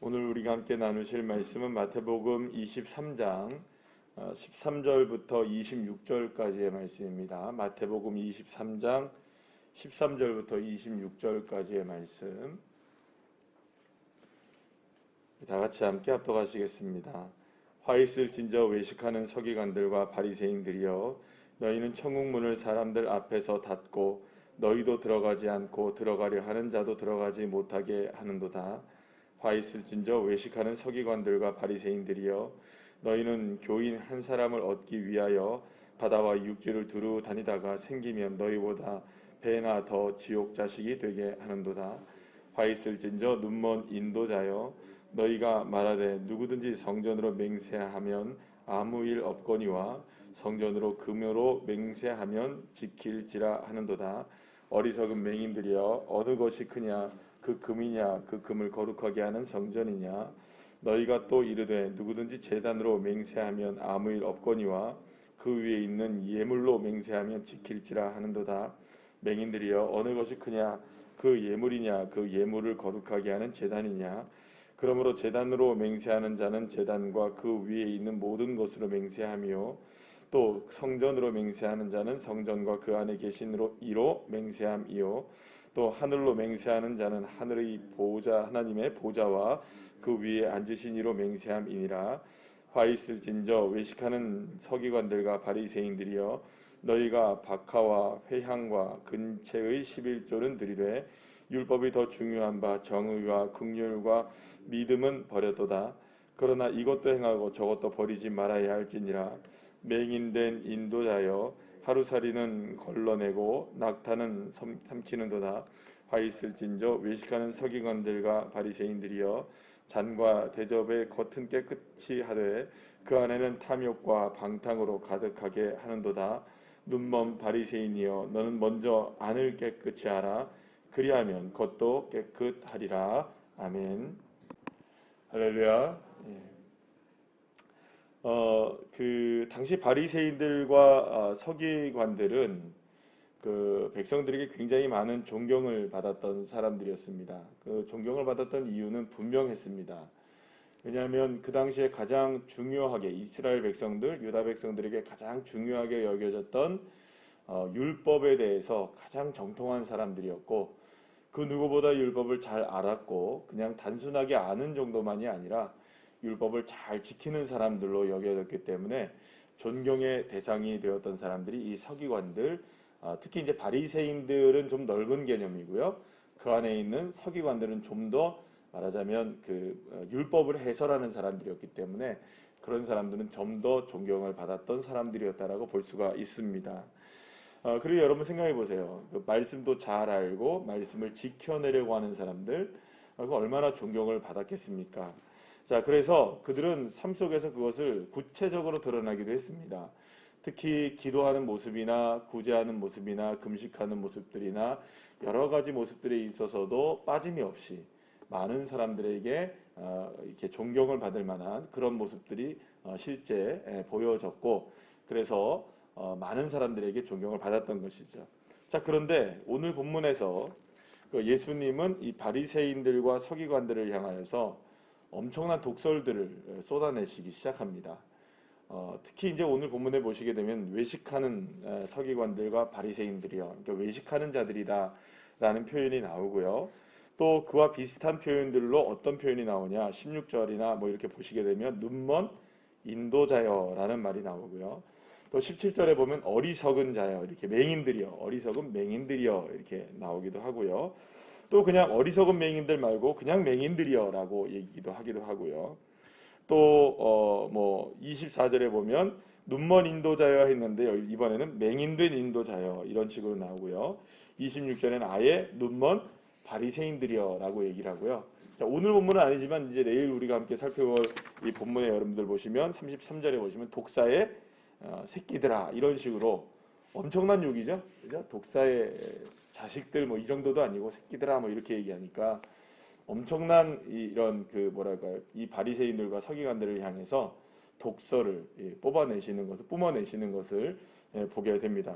오늘 우리가 함께 나누실 말씀은 마태복음 23장 13절부터 26절까지의 말씀입니다. 마태복음 23장 13절부터 26절까지의 말씀. 다 같이 함께 합독하시겠습니다. 화 있을진저 외식하는 서기관들과 바리새인들이여, 너희는 천국문을 사람들 앞에서 닫고 너희도 들어가지 않고 들어가려 하는 자도 들어가지 못하게 하는도다. 화 있을진저 외식하는 서기관들과 바리새인들이여, 너희는 교인 한 사람을 얻기 위하여 바다와 육지를 두루 다니다가 생기면 너희보다 배나 더 지옥 자식이 되게 하는도다. 화 있을진저 눈먼 인도자여, 너희가 말하되 누구든지 성전으로 맹세하면 아무 일 없거니와 성전으로 금으로 맹세하면 지킬지라 하는도다. 어리석은 맹인들이여, 어느 것이 크냐, 그 금이냐, 그 금을 거룩하게 하는 성전이냐. 너희가 또 이르되 누구든지 제단으로 맹세하면 아무 일 없거니와 그 위에 있는 예물로 맹세하면 지킬지라 하는도다. 맹인들이여, 어느 것이 크냐, 그 예물이냐, 그 예물을 거룩하게 하는 제단이냐. 그러므로 제단으로 맹세하는 자는 제단과 그 위에 있는 모든 것으로 맹세하며, 또 성전으로 맹세하는 자는 성전과 그 안에 계신 이로 맹세함이요, 또 하늘로 맹세하는 자는 하늘의 보좌, 하나님의 보좌와 그 위에 앉으신 이로 맹세함이니라. 화 있을진저 외식하는 서기관들과 바리새인들이여, 너희가 박하와 회향과 근채의 11조는 들이되 율법이 더 중요한 바 정의와 긍휼과 믿음은 버렸도다. 그러나 이것도 행하고 저것도 버리지 말아야 할지니라. 맹인된 인도자여, 하루살이는 걸러내고 낙타는 삼키는도다. 화 있을진저 외식하는 서기관들과 바리새인들이여, 잔과 대접의 겉은 깨끗이 하되 그 안에는 탐욕과 방탕으로 가득하게 하는도다. 눈먼 바리새인이여, 너는 먼저 안을 깨끗이 하라. 그리하면 겉도 깨끗하리라. 아멘. 할렐루야. 그 당시 바리새인들과 서기관들은 그 백성들에게 굉장히 많은 존경을 받았던 사람들이었습니다. 그 존경을 받았던 이유는 분명했습니다. 왜냐하면 그 당시에 가장 중요하게 이스라엘 백성들, 유다 백성들에게 가장 중요하게 여겨졌던 율법에 대해서 가장 정통한 사람들이었고, 그 누구보다 율법을 잘 알았고, 그냥 단순하게 아는 정도만이 아니라 율법을 잘 지키는 사람들로 여겨졌기 때문에 존경의 대상이 되었던 사람들이 이 서기관들, 특히 이제 바리새인들은 좀 넓은 개념이고요. 그 안에 있는 서기관들은 좀 더 말하자면 그 율법을 해설하는 사람들이었기 때문에 그런 사람들은 좀 더 존경을 받았던 사람들이었다라고 볼 수가 있습니다. 그리고 여러분 생각해 보세요. 그 말씀도 잘 알고 말씀을 지켜내려고 하는 사람들, 그 얼마나 존경을 받았겠습니까? 자, 그래서 그들은 삶 속에서 그것을 구체적으로 드러나기도 했습니다. 특히 기도하는 모습이나 구제하는 모습이나 금식하는 모습들이나 여러 가지 모습들에 있어서도 빠짐이 없이 많은 사람들에게 이렇게 존경을 받을 만한 그런 모습들이 실제 보여졌고, 그래서 많은 사람들에게 존경을 받았던 것이죠. 자, 그런데 오늘 본문에서 그 예수님은 이 바리새인들과 서기관들을 향하여서 엄청난 독설들을 쏟아내시기 시작합니다. 특히 이제 오늘 본문에 보시게 되면 외식하는 서기관들과 바리새인들이요, 그러니까 외식하는 자들이다라는 표현이 나오고요. 또 그와 비슷한 표현들로 어떤 표현이 나오냐, 16절이나 뭐 이렇게 보시게 되면 눈먼 인도자여라는 말이 나오고요. 또 17절에 보면 어리석은 자여, 이렇게 맹인들이여, 어리석은 맹인들이여 이렇게 나오기도 하고요. 또 그냥 어리석은 맹인들 말고 그냥 맹인들이여라고 얘기도 하기도 하고요. 또 뭐 24절에 보면 눈먼 인도자여 했는데 이번에는 맹인된 인도자여 이런 식으로 나오고요. 26절에는 아예 눈먼 바리새인들이여라고 얘기를 하고요. 자, 오늘 본문은 아니지만 이제 내일 우리가 함께 살펴볼 이 본문에 여러분들 보시면 33절에 보시면 독사의 새끼들아 이런 식으로 엄청난 욕이죠. 그죠? 독사의 자식들 뭐 이 정도도 아니고 새끼들아 뭐 이렇게 얘기하니까 엄청난 이런 그 뭐랄까요, 이 바리새인들과 서기관들을 향해서 독설을 뽑아내시는 것을 뿜어내시는 것을 보게 됩니다.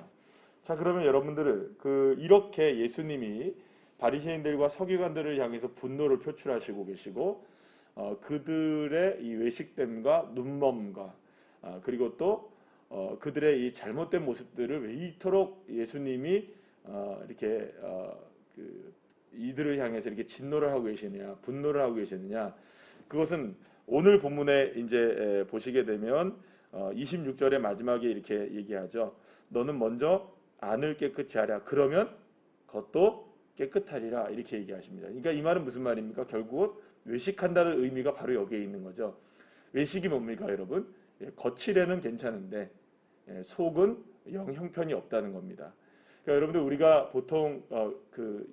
자, 그러면 여러분들을 이렇게 예수님이 바리새인들과 서기관들을 향해서 분노를 표출하시고 계시고 그들의 이 외식됨과 눈멈과 그리고 또 그들의 이 잘못된 모습들을 왜 이토록 예수님이 이렇게 이들을 향해서 이렇게 진노를 하고 계시느냐, 분노를 하고 계시느냐. 그것은 오늘 본문에 이제 보시게 되면 26절의 마지막에 이렇게 얘기하죠. 너는 먼저 안을 깨끗이 하랴. 그러면 겉도 깨끗하리라. 이렇게 얘기하십니다. 그러니까 이 말은 무슨 말입니까? 결국 외식한다는 의미가 바로 여기에 있는 거죠. 외식이 뭡니까, 여러분? 겉이래는 괜찮은데 속은 영 형편이 없다는 겁니다. 그러니까 여러분들 우리가 보통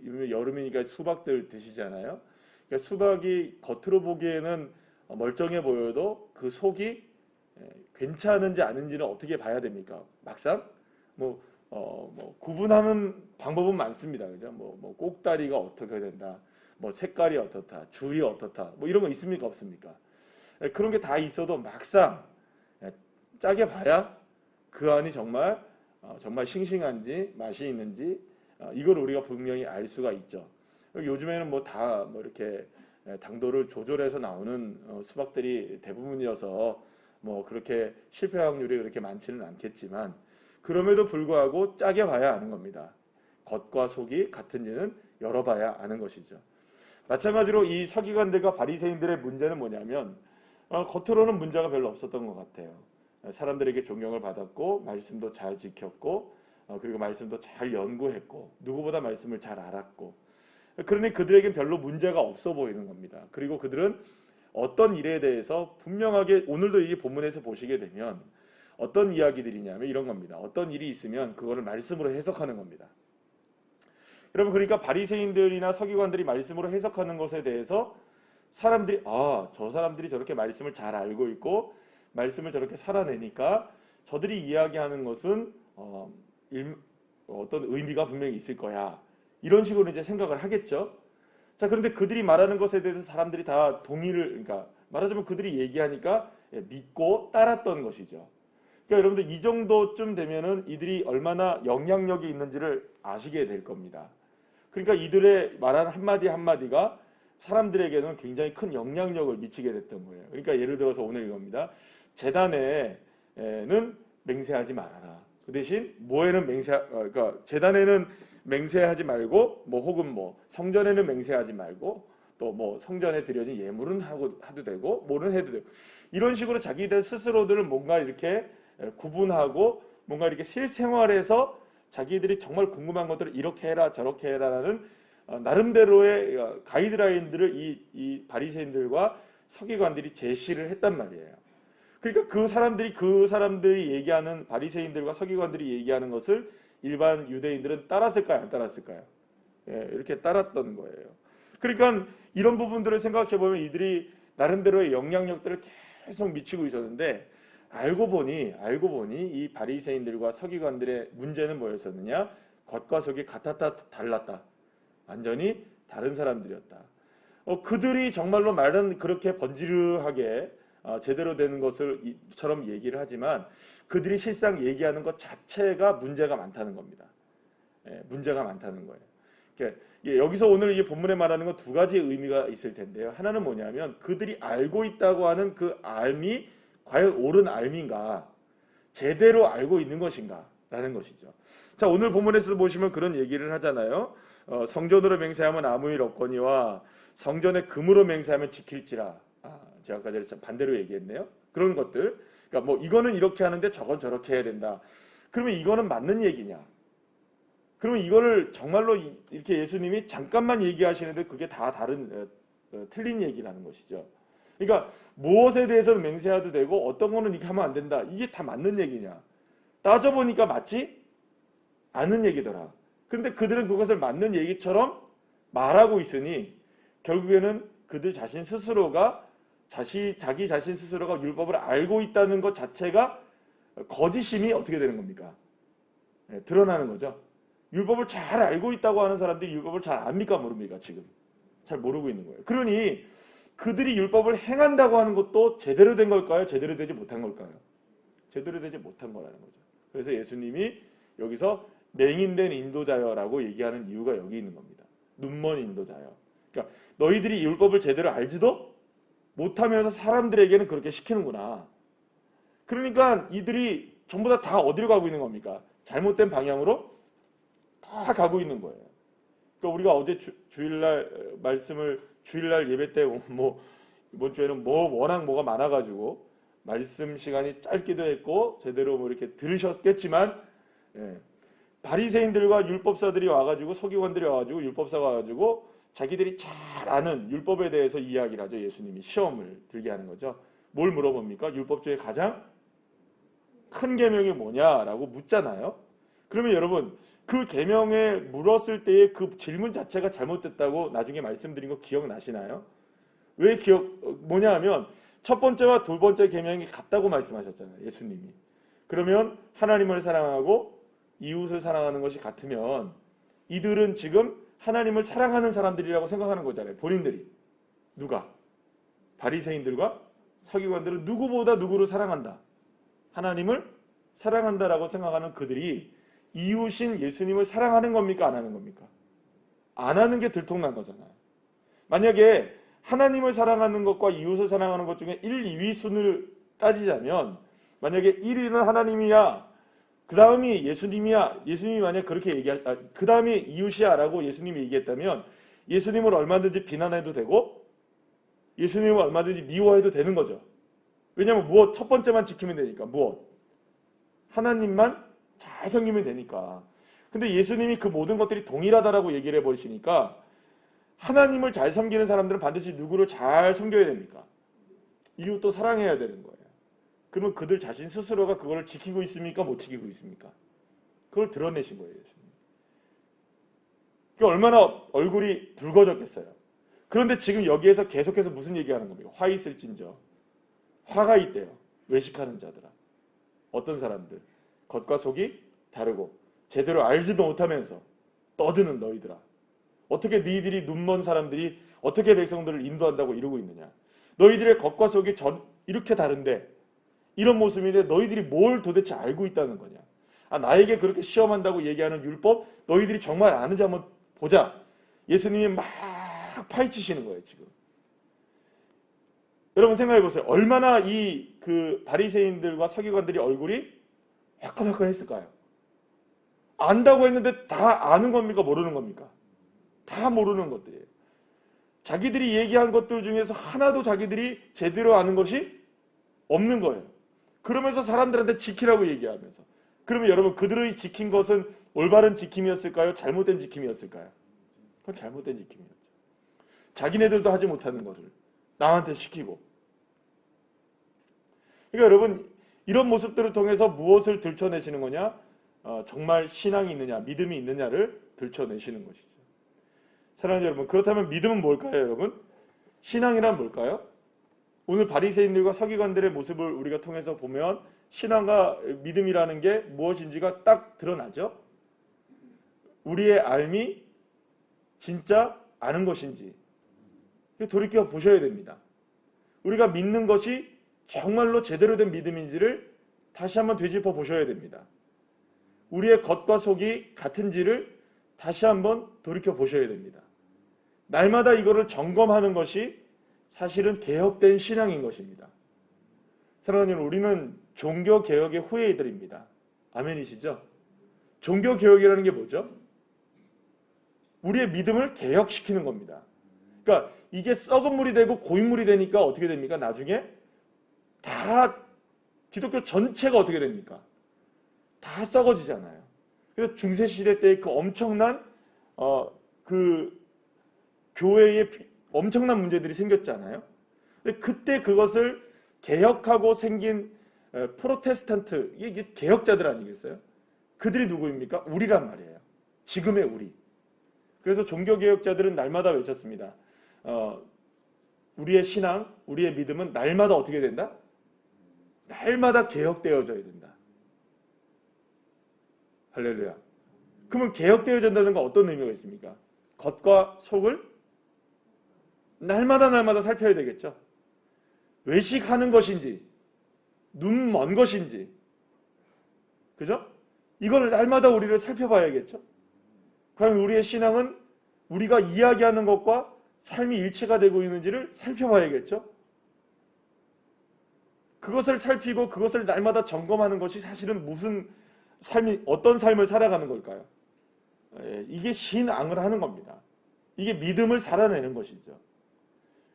여름이니까 수박들 드시잖아요. 그러니까 수박이 겉으로 보기에는 멀쩡해 보여도 그 속이 괜찮은지 아닌지는 어떻게 봐야 됩니까? 막상 구분하는 방법은 많습니다. 그죠? 꼭다리가 어떻게 된다, 색깔이 어떻다, 줄이 어떻다, 이런 거 있습니까? 없습니까? 그런 게 다 있어도 막상 짜게 봐야 그 안이 정말 싱싱한지 맛이 있는지 이걸 우리가 분명히 알 수가 있죠. 요즘에는 이렇게 당도를 조절해서 나오는 수박들이 대부분이어서 그렇게 실패 확률이 그렇게 많지는 않겠지만 그럼에도 불구하고 짜게 봐야 아는 겁니다. 겉과 속이 같은지는 열어봐야 아는 것이죠. 마찬가지로 이 서기관들과 바리새인들의 문제는 뭐냐면 겉으로는 문제가 별로 없었던 것 같아요. 사람들에게 존경을 받았고 말씀도 잘 지켰고 그리고 말씀도 잘 연구했고 누구보다 말씀을 잘 알았고 그러니 그들에겐 별로 문제가 없어 보이는 겁니다. 그리고 그들은 어떤 일에 대해서 분명하게 오늘도 이 본문에서 보시게 되면 어떤 이야기들이냐면 이런 겁니다. 어떤 일이 있으면 그거를 말씀으로 해석하는 겁니다. 여러분, 그러니까 바리새인들이나 서기관들이 말씀으로 해석하는 것에 대해서 사람들이 저 사람들이 저렇게 말씀을 잘 알고 있고 말씀을 저렇게 살아내니까 저들이 이야기하는 것은 어떤 의미가 분명히 있을 거야. 이런 식으로 이제 생각을 하겠죠. 자, 그런데 그들이 말하는 것에 대해서 사람들이 다 그러니까 말하자면 그들이 얘기하니까 믿고 따랐던 것이죠. 그러니까 여러분들 이 정도쯤 되면은 이들이 얼마나 영향력이 있는지를 아시게 될 겁니다. 그러니까 이들의 말하는 한마디 한마디가 사람들에게는 굉장히 큰 영향력을 미치게 됐던 거예요. 그러니까 예를 들어서 오늘 이겁니다. 제단에는 맹세하지 말아라. 그 대신 뭐에는 그러니까 제단에는 맹세하지 말고 혹은 성전에는 맹세하지 말고 또 성전에 드려진 예물은 하도 되고 뭐는 해도 되고 이런 식으로 자기들 스스로들을 뭔가 이렇게 구분하고 뭔가 이렇게 실생활에서 자기들이 정말 궁금한 것들을 이렇게 해라 저렇게 해라라는 나름대로의 가이드라인들을 이 바리새인들과 서기관들이 제시를 했단 말이에요. 그러니까 그 사람들이 얘기하는 바리새인들과 서기관들이 얘기하는 것을 일반 유대인들은 따랐을까요? 안 따랐을까요? 이렇게 따랐던 거예요. 그러니까 이런 부분들을 생각해 보면 이들이 나름대로의 영향력들을 계속 미치고 있었는데 알고 보니 이 바리새인들과 서기관들의 문제는 뭐였었느냐? 겉과 속이 같았다 달랐다. 완전히 다른 사람들이었다. 그들이 정말로 말은 그렇게 번지르하게 제대로 되는 것처럼 얘기를 하지만 그들이 실상 얘기하는 것 자체가 문제가 많다는 겁니다. 문제가 많다는 거예요. 여기서 오늘 이 본문에 말하는 건 두 가지 의미가 있을 텐데요. 하나는 뭐냐면 그들이 알고 있다고 하는 그 알미 과연 옳은 알미인가, 제대로 알고 있는 것인가 라는 것이죠. 자, 오늘 본문에서 보시면 그런 얘기를 하잖아요. 성전으로 맹세하면 아무 일 없거니와 성전에 금으로 맹세하면 지킬지라. 제가 아까 전에 반대로 얘기했네요. 그런 것들. 그러니까 이거는 이렇게 하는데 저건 저렇게 해야 된다. 그러면 이거는 맞는 얘기냐? 그러면 이거를 정말로 이렇게 예수님이 잠깐만 얘기하시는데 그게 다 틀린 얘기라는 것이죠. 그러니까 무엇에 대해서는 맹세해도 되고 어떤 거는 이렇게 하면 안 된다. 이게 다 맞는 얘기냐? 따져보니까 맞지 않은 얘기더라. 근데 그들은 그것을 맞는 얘기처럼 말하고 있으니 결국에는 그들 자신 스스로가 자기 자신 스스로가 율법을 알고 있다는 것 자체가 거짓임이 어떻게 되는 겁니까? 드러나는 거죠. 율법을 잘 알고 있다고 하는 사람들이 율법을 잘 압니까 모릅니까? 지금 잘 모르고 있는 거예요. 그러니 그들이 율법을 행한다고 하는 것도 제대로 된 걸까요? 제대로 되지 못한 걸까요? 제대로 되지 못한 거라는 거죠. 그래서 예수님이 여기서 맹인된 인도자여라고 얘기하는 이유가 여기 있는 겁니다. 눈먼 인도자여. 그러니까 너희들이 율법을 제대로 알지도 못하면서 사람들에게는 그렇게 시키는구나. 그러니까 이들이 전부 다 어디로 가고 있는 겁니까? 잘못된 방향으로 다 가고 있는 거예요. 그러니까 우리가 어제 주일날 말씀을 주일날 예배 때 뭐 이번 주에는 뭐 워낙 뭐가 많아가지고 말씀 시간이 짧기도 했고 제대로 뭐 이렇게 들으셨겠지만, 바리새인들과 율법사들이 와가지고 서기관들이 와가지고 율법사가 와가지고 자기들이 잘 아는 율법에 대해서 이야기를 하죠. 예수님이 시험을 들게 하는 거죠. 뭘 물어봅니까? 율법 중에 가장 큰 계명이 뭐냐라고 묻잖아요. 그러면 여러분 그 계명에 물었을 때의 그 질문 자체가 잘못됐다고 나중에 말씀드린 거 기억나시나요? 왜 뭐냐 하면 첫 번째와 두 번째 계명이 같다고 말씀하셨잖아요. 예수님이. 그러면 하나님을 사랑하고 이웃을 사랑하는 것이 같으면 이들은 지금 하나님을 사랑하는 사람들이라고 생각하는 거잖아요. 본인들이. 누가? 바리새인들과 서기관들은 누구보다 누구를 사랑한다. 하나님을 사랑한다라고 생각하는 그들이 이웃인 예수님을 사랑하는 겁니까? 안 하는 겁니까? 안 하는 게 들통난 거잖아요. 만약에 하나님을 사랑하는 것과 이웃을 사랑하는 것 중에 1, 2위 순을 따지자면 만약에 1위는 하나님이야, 그 다음이 예수님이야, 예수님이 만약 그렇게 그 다음이 이웃이야 라고 예수님이 얘기했다면 예수님을 얼마든지 비난해도 되고 예수님을 얼마든지 미워해도 되는 거죠. 왜냐하면 무엇? 첫 번째만 지키면 되니까. 무엇? 하나님만 잘 섬기면 되니까. 근데 예수님이 그 모든 것들이 동일하다라고 얘기를 해버리시니까 하나님을 잘 섬기는 사람들은 반드시 누구를 잘 섬겨야 됩니까? 이웃도 사랑해야 되는 거예요. 그러면 그들 자신 스스로가 그걸 지키고 있습니까? 못 지키고 있습니까? 그걸 드러내신 거예요. 예수님. 그러니까 얼마나 얼굴이 붉어졌겠어요. 그런데 지금 여기에서 계속해서 무슨 얘기하는 겁니까? 화 있을진저. 화가 있대요. 외식하는 자들아. 어떤 사람들? 겉과 속이 다르고 제대로 알지도 못하면서 떠드는 너희들아. 어떻게 너희들이 눈먼 사람들이 어떻게 백성들을 인도한다고 이러고 있느냐. 너희들의 겉과 속이 이렇게 다른데 이런 모습인데 너희들이 뭘 도대체 알고 있다는 거냐. 나에게 그렇게 시험한다고 얘기하는 율법 너희들이 정말 아는지 한번 보자. 예수님이 막 파헤치시는 거예요. 지금. 여러분 생각해 보세요. 얼마나 이 바리새인들과 서기관들이 얼굴이 화끈화끈했을까요? 안다고 했는데 다 아는 겁니까? 모르는 겁니까? 다 모르는 것들이에요. 자기들이 얘기한 것들 중에서 하나도 자기들이 제대로 아는 것이 없는 거예요. 그러면서 사람들한테 지키라고 얘기하면서. 그러면 여러분 그들의 지킨 것은 올바른 지킴이었을까요? 잘못된 지킴이었을까요? 그건 잘못된 지킴이었죠. 자기네들도 하지 못하는 것을 남한테 시키고. 그러니까 여러분 이런 모습들을 통해서 무엇을 들춰내시는 거냐? 정말 신앙이 있느냐, 믿음이 있느냐를 들춰내시는 것이죠. 사랑하는 여러분, 그렇다면 믿음은 뭘까요, 여러분? 신앙이란 뭘까요? 오늘 바리새인들과 서기관들의 모습을 우리가 통해서 보면 신앙과 믿음이라는 게 무엇인지가 딱 드러나죠. 우리의 삶이 진짜 아는 것인지 돌이켜 보셔야 됩니다. 우리가 믿는 것이 정말로 제대로 된 믿음인지를 다시 한번 되짚어 보셔야 됩니다. 우리의 겉과 속이 같은지를 다시 한번 돌이켜 보셔야 됩니다. 날마다 이거를 점검하는 것이 사실은 개혁된 신앙인 것입니다. 사랑하는 여러분, 우리는 종교개혁의 후예들입니다. 아멘이시죠? 종교개혁이라는 게 뭐죠? 우리의 믿음을 개혁시키는 겁니다. 그러니까 이게 썩은 물이 되고 고인물이 되니까 어떻게 됩니까? 나중에 다 기독교 전체가 어떻게 됩니까? 다 썩어지잖아요. 그래서 중세시대 때 그 엄청난 그 교회에 엄청난 문제들이 생겼잖아요. 근데 그때 그것을 개혁하고 생긴 프로테스탄트, 이게 개혁자들 아니겠어요? 그들이 누구입니까? 우리란 말이에요. 지금의 우리. 그래서 종교개혁자들은 날마다 외쳤습니다. 우리의 신앙, 우리의 믿음은 날마다 어떻게 된다? 날마다 개혁되어져야 된다. 할렐루야. 그러면 개혁되어진다는 건 어떤 의미가 있습니까? 겉과 속을 날마다 살펴야 되겠죠. 외식하는 것인지 눈 먼 것인지, 그죠? 이걸 날마다 우리를 살펴봐야겠죠. 과연 우리의 신앙은 우리가 이야기하는 것과 삶이 일치가 되고 있는지를 살펴봐야겠죠. 그것을 살피고 그것을 날마다 점검하는 것이 사실은 어떤 삶을 살아가는 걸까요? 이게 신앙을 하는 겁니다. 이게 믿음을 살아내는 것이죠.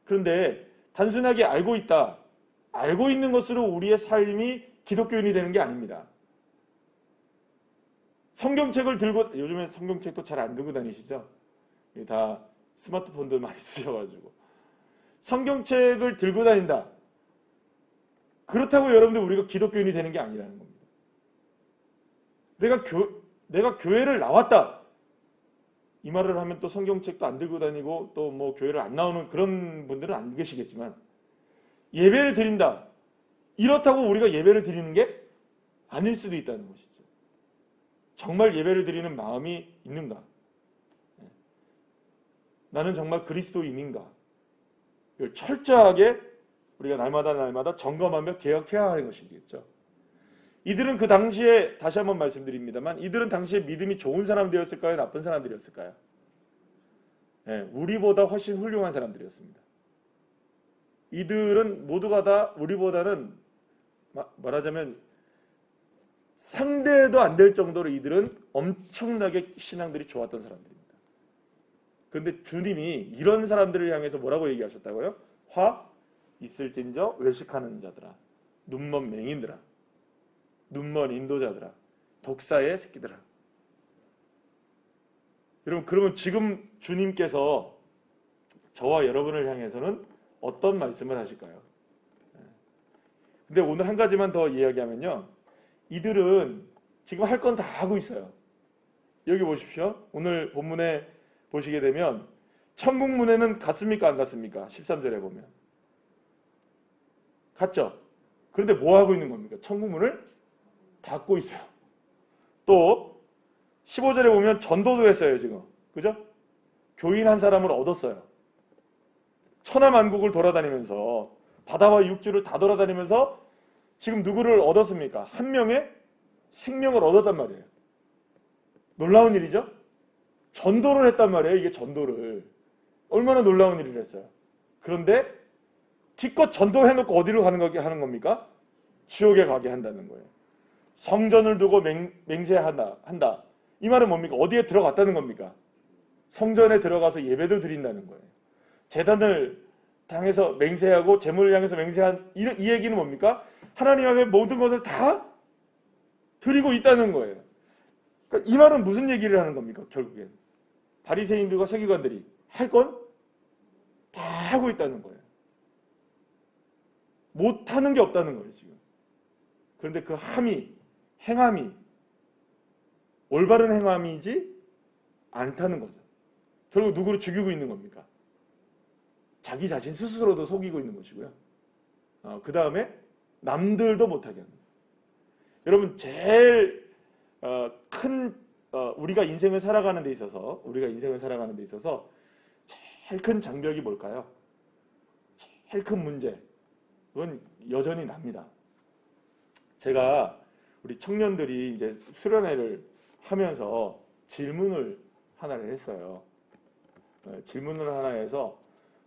그런데 단순하게 알고 있다, 알고 있는 것으로 우리의 삶이 기독교인이 되는 게 아닙니다. 성경책을 들고, 요즘에 성경책도 잘 안 들고 다니시죠? 다 스마트폰들 많이 쓰셔가지고. 성경책을 들고 다닌다. 그렇다고 여러분들 우리가 기독교인이 되는 게 아니라는 겁니다. 내가 교회를 나왔다. 이 말을 하면 또 성경책도 안 들고 다니고 또 뭐 교회를 안 나오는 그런 분들은 안 계시겠지만, 예배를 드린다. 이렇다고 우리가 예배를 드리는 게 아닐 수도 있다는 것이죠. 정말 예배를 드리는 마음이 있는가? 나는 정말 그리스도인인가? 이걸 철저하게 우리가 날마다 점검하며 개혁해야 하는 것이겠죠. 이들은 그 당시에, 다시 한번 말씀드립니다만, 이들은 당시에 믿음이 좋은 사람들이었을까요? 나쁜 사람들이었을까요? 우리보다 훨씬 훌륭한 사람들이었습니다. 이들은 모두가 다 우리보다는 말하자면 상대도 안 될 정도로 이들은 엄청나게 신앙들이 좋았던 사람들입니다. 그런데 주님이 이런 사람들을 향해서 뭐라고 얘기하셨다고요? 화 있을진저 외식하는 자들아, 눈먼 맹인들아, 눈먼 인도자들아, 독사의 새끼들아. 여러분, 그러면 지금 주님께서 저와 여러분을 향해서는 어떤 말씀을 하실까요? 근데 오늘 한 가지만 더 이야기하면요, 이들은 지금 할 건 다 하고 있어요. 여기 보십시오. 오늘 본문에 보시게 되면 천국 문에는 갔습니까? 안 갔습니까? 13절에 보면 갔죠. 그런데 뭐 하고 있는 겁니까? 천국 문을 닫고 있어요. 또 15절에 보면 전도도 했어요. 지금, 그죠? 교인 한 사람을 얻었어요. 천하만국을 돌아다니면서, 바다와 육지를 다 돌아다니면서 지금 누구를 얻었습니까? 한 명의 생명을 얻었단 말이에요. 놀라운 일이죠? 전도를 했단 말이에요. 이게 전도를. 얼마나 놀라운 일을 했어요. 그런데 기껏 전도해놓고 어디로 하는 겁니까? 지옥에 가게 한다는 거예요. 성전을 두고 맹세한다. 이 말은 뭡니까? 어디에 들어갔다는 겁니까? 성전에 들어가서 예배도 드린다는 거예요. 제단을 당해서 맹세하고 재물을 향해서 맹세한 이 얘기는 뭡니까? 하나님 앞에 모든 것을 다 드리고 있다는 거예요. 그러니까 이 말은 무슨 얘기를 하는 겁니까? 결국엔 바리새인들과 서기관들이 할 건 다 하고 있다는 거예요. 못하는 게 없다는 거예요, 지금. 그런데 그 행함이 올바른 행함이지 않다는 거죠. 결국 누구를 죽이고 있는 겁니까? 자기 자신 스스로도 속이고 있는 것이고요. 그 다음에 남들도 못하게 하는 거예요. 여러분, 제일 큰 우리가 인생을 살아가는 데 있어서 제일 큰 장벽이 뭘까요? 제일 큰 문제, 그건 여전히 납니다. 제가 우리 청년들이 이제 수련회를 하면서 질문을 하나를 했어요. 질문을 하나 해서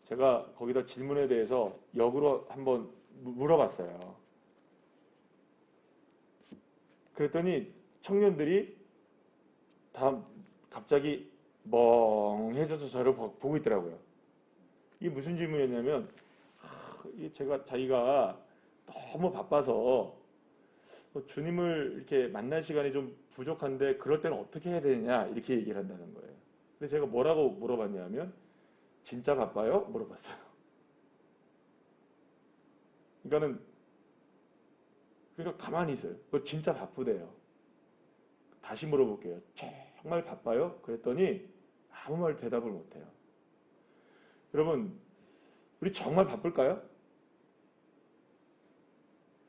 제가 거기다 질문에 대해서 역으로 한번 물어봤어요. 그랬더니 청년들이 다 갑자기 멍해져서 저를 보고 있더라고요. 이게 무슨 질문이었냐면, 자기가 너무 바빠서 주님을 이렇게 만날 시간이 좀 부족한데 그럴 때는 어떻게 해야 되느냐, 이렇게 얘기를 한다는 거예요. 그래서 제가 뭐라고 물어봤냐면, 진짜 바빠요? 물어봤어요. 그러니까 가만히 있어요. 그거 진짜 바쁘대요. 다시 물어볼게요. 정말 바빠요? 그랬더니 아무 말 대답을 못해요. 여러분, 우리 정말 바쁠까요?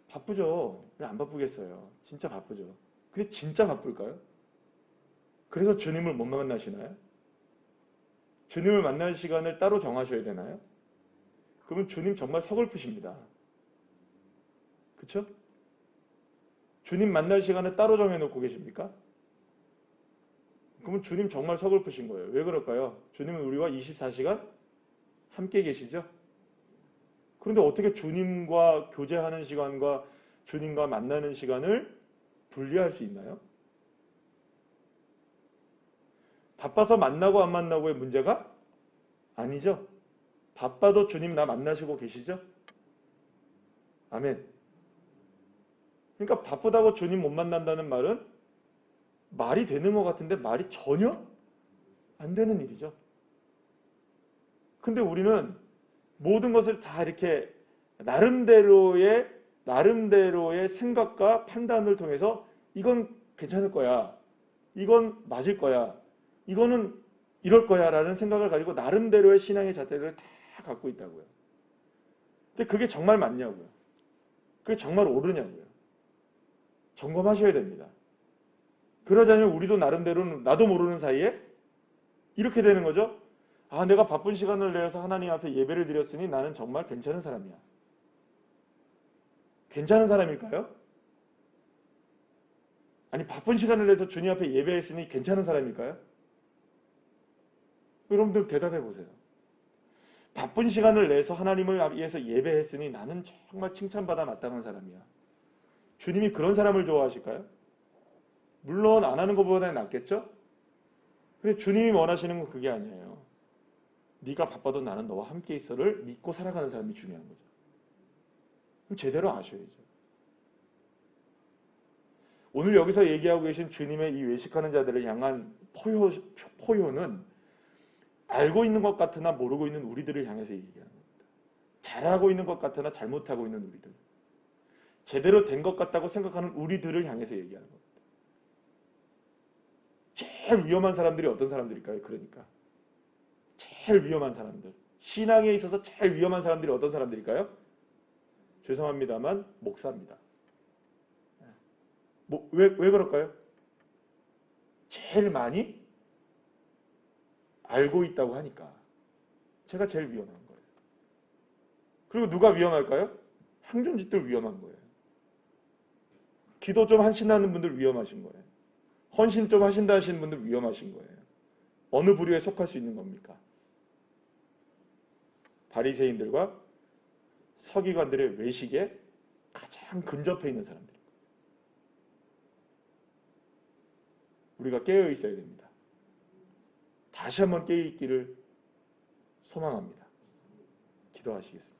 바쁘죠. 왜 안 바쁘겠어요? 진짜 바쁘죠. 근데 진짜 바쁠까요? 그래서 주님을 못 만나시나요? 주님을 만날 시간을 따로 정하셔야 되나요? 그러면 주님 정말 서글프십니다. 그렇죠? 주님 만날 시간을 따로 정해놓고 계십니까? 그러면 주님 정말 서글프신 거예요. 왜 그럴까요? 주님은 우리와 24시간 함께 계시죠? 그런데 어떻게 주님과 교제하는 시간과 주님과 만나는 시간을 분리할 수 있나요? 바빠서 만나고 안 만나고의 문제가 아니죠. 바빠도 주님 나 만나시고 계시죠? 아멘. 그러니까 바쁘다고 주님 못 만난다는 말은 말이 되는 것 같은데 말이 전혀 안 되는 일이죠. 근데 우리는 모든 것을 다 이렇게 나름대로의 생각과 판단을 통해서 이건 괜찮을 거야. 이건 맞을 거야. 이거는 이럴 거야 라는 생각을 가지고 나름대로의 신앙의 잣대를 다 갖고 있다고요. 근데 그게 정말 맞냐고요. 그게 정말 옳으냐고요. 점검하셔야 됩니다. 그러자면 우리도 나름대로는 나도 모르는 사이에 이렇게 되는 거죠. 아, 내가 바쁜 시간을 내서 하나님 앞에 예배를 드렸으니 나는 정말 괜찮은 사람이야. 괜찮은 사람일까요? 아니, 바쁜 시간을 내서 주님 앞에 예배했으니 괜찮은 사람일까요? 여러분들 대답해 보세요. 바쁜 시간을 내서 하나님을 위해서 예배했으니 나는 정말 칭찬받아 마땅한 사람이야. 주님이 그런 사람을 좋아하실까요? 물론 안 하는 것보다는 낫겠죠? 근데 주님이 원하시는 건 그게 아니에요. 네가 바빠도 나는 너와 함께 있어를 믿고 살아가는 사람이 중요한 거죠. 그럼 제대로 아셔야죠. 오늘 여기서 얘기하고 계신 주님의 이 외식하는 자들을 향한 포효는 알고 있는 것 같으나 모르고 있는 우리들을 향해서 얘기하는 겁니다. 잘하고 있는 것 같으나 잘못하고 있는 우리들. 제대로 된 것 같다고 생각하는 우리들을 향해서 얘기하는 겁니다. 제일 위험한 사람들이 어떤 사람들일까요? 그러니까 제일 위험한 사람들, 신앙에 있어서 제일 위험한 사람들이 어떤 사람들일까요? 죄송합니다만 목사입니다. 왜 그럴까요? 제일 많이 알고 있다고 하니까 제가 제일 위험한 거예요. 그리고 누가 위험할까요? 행정직들 위험한 거예요. 기도 좀 하신다는 분들 위험하신 거예요. 헌신 좀 하신다 하시는 분들 위험하신 거예요. 어느 부류에 속할 수 있는 겁니까? 바리새인들과 서기관들의 외식에 가장 근접해 있는 사람들. 우리가 깨어 있어야 됩니다. 다시 한번 깨어 있기를 소망합니다. 기도하시겠습니다.